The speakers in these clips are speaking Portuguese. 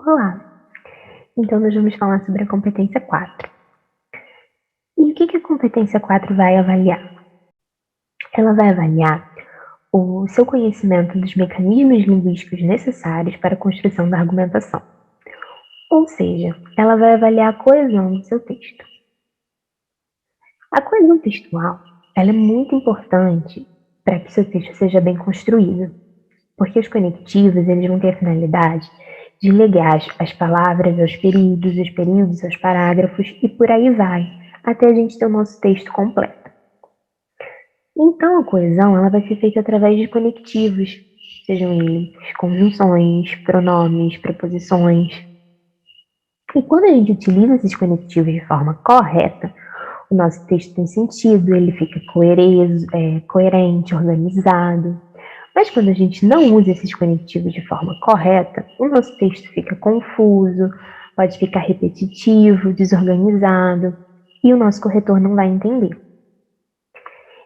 Olá! Então, nós vamos falar sobre a competência 4. E o que a competência 4 vai avaliar? Ela vai avaliar o seu conhecimento dos mecanismos linguísticos necessários para a construção da argumentação. Ou seja, ela vai avaliar a coesão do seu texto. A coesão textual, ela é muito importante para que seu texto seja bem construído, porque os conectivos eles vão ter a finalidade de ligar as palavras aos períodos, os períodos aos parágrafos e por aí vai, até a gente ter o nosso texto completo. Então, a coesão ela vai ser feita através de conectivos, sejam eles conjunções, pronomes, preposições. E quando a gente utiliza esses conectivos de forma correta, o nosso texto tem sentido, ele fica coerente, organizado. Mas quando a gente não usa esses conectivos de forma correta, o nosso texto fica confuso, pode ficar repetitivo, desorganizado, e o nosso corretor não vai entender.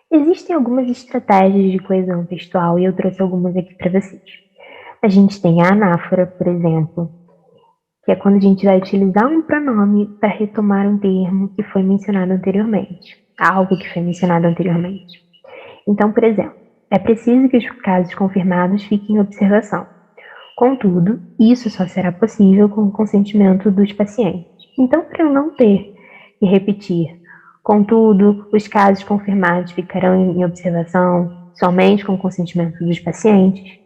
Existem algumas estratégias de coesão textual e eu trouxe algumas aqui para vocês. A gente tem a anáfora, por exemplo, que é quando a gente vai utilizar um pronome para retomar um termo que foi mencionado anteriormente, algo que foi mencionado anteriormente. Então, por exemplo, é preciso que os casos confirmados fiquem em observação. Contudo, isso só será possível com o consentimento dos pacientes. Então, para eu não ter que repetir, contudo, os casos confirmados ficarão em observação somente com o consentimento dos pacientes,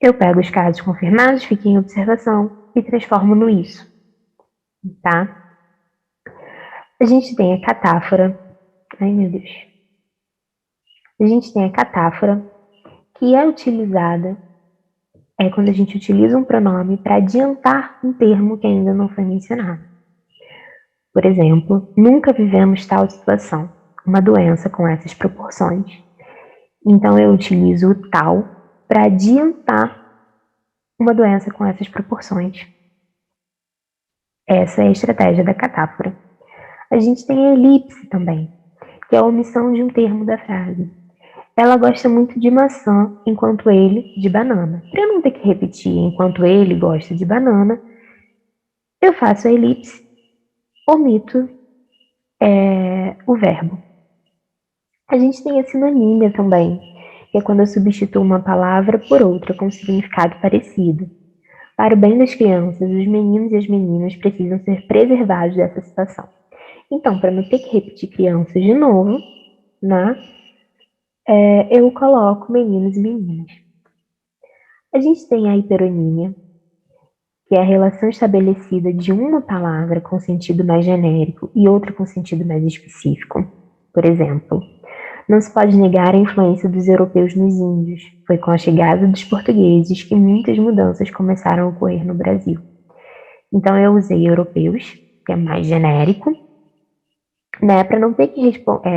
eu pego os casos confirmados, fiquem em observação e transformo no isso, tá? A gente tem a catáfora. Ai, meu Deus. A gente tem a catáfora, que é utilizada quando a gente utiliza um pronome para adiantar um termo que ainda não foi mencionado. Por exemplo, nunca vivemos tal situação, uma doença com essas proporções. Então, eu utilizo o tal para adiantar uma doença com essas proporções. Essa é a estratégia da catáfora. A gente tem a elipse também, que é a omissão de um termo da frase. Ela gosta muito de maçã, enquanto ele de banana. Para eu não ter que repetir enquanto ele gosta de banana, eu faço a elipse, omito o verbo. A gente tem a sinonímia também, que é quando eu substituo uma palavra por outra com significado parecido. Para o bem das crianças, os meninos e as meninas precisam ser preservados dessa situação. Então, para não ter que repetir crianças de novo, né, eu coloco meninos e meninas. A gente tem a hiperonímia, que é a relação estabelecida de uma palavra com sentido mais genérico e outra com sentido mais específico. Por exemplo, não se pode negar a influência dos europeus nos índios. Foi com a chegada dos portugueses que muitas mudanças começaram a ocorrer no Brasil. Então, eu usei europeus, que é mais genérico, né, para não ter que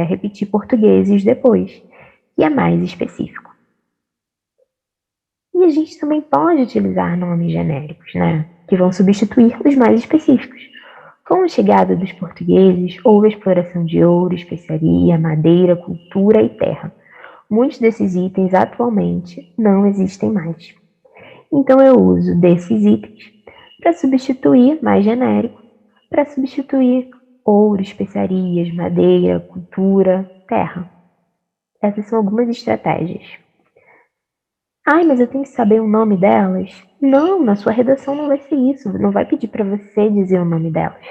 repetir portugueses depois, que é mais específico. E a gente também pode utilizar nomes genéricos, né, que vão substituir os mais específicos. Com a chegada dos portugueses, houve a exploração de ouro, especiaria, madeira, cultura e terra. Muitos desses itens atualmente não existem mais. Então eu uso desses itens para substituir mais genérico, para substituir ouro, especiarias, madeira, cultura, terra. Essas são algumas estratégias. Ai, mas eu tenho que saber o nome delas? Não, na sua redação não vai ser isso. Não vai pedir para você dizer o nome delas.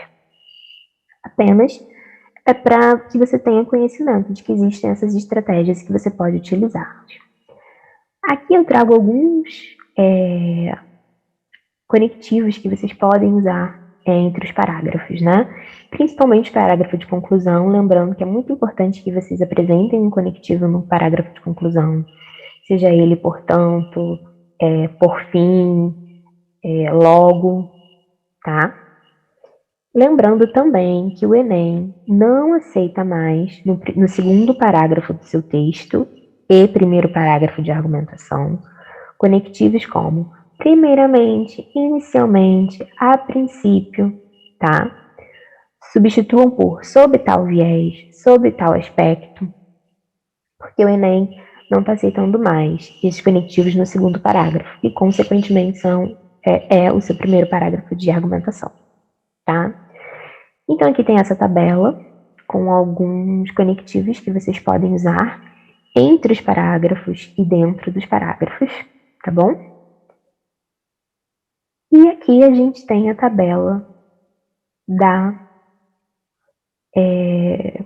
Apenas é para que você tenha conhecimento de que existem essas estratégias que você pode utilizar. Aqui eu trago alguns conectivos que vocês podem usar entre os parágrafos, né? Principalmente o parágrafo de conclusão, lembrando que é muito importante que vocês apresentem um conectivo no parágrafo de conclusão, seja ele, portanto, por fim, logo, tá? Lembrando também que o Enem não aceita mais, no segundo parágrafo do seu texto e primeiro parágrafo de argumentação, conectivos como primeiramente, inicialmente, a princípio, tá? Substituam por sob tal viés, sob tal aspecto, porque o Enem não está aceitando mais esses conectivos no segundo parágrafo, e consequentemente são é o seu primeiro parágrafo de argumentação, tá? Então, aqui tem essa tabela com alguns conectivos que vocês podem usar entre os parágrafos e dentro dos parágrafos, tá bom? E aqui a gente tem a tabela da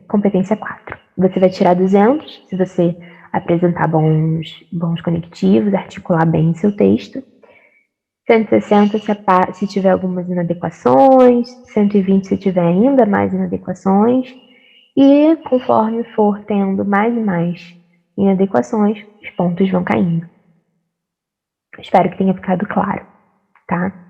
competência 4. Você vai tirar 200 se você apresentar bons conectivos, articular bem seu texto. 160 se tiver algumas inadequações, 120 se tiver ainda mais inadequações, e conforme for tendo mais e mais inadequações, os pontos vão caindo. Espero que tenha ficado claro, tá?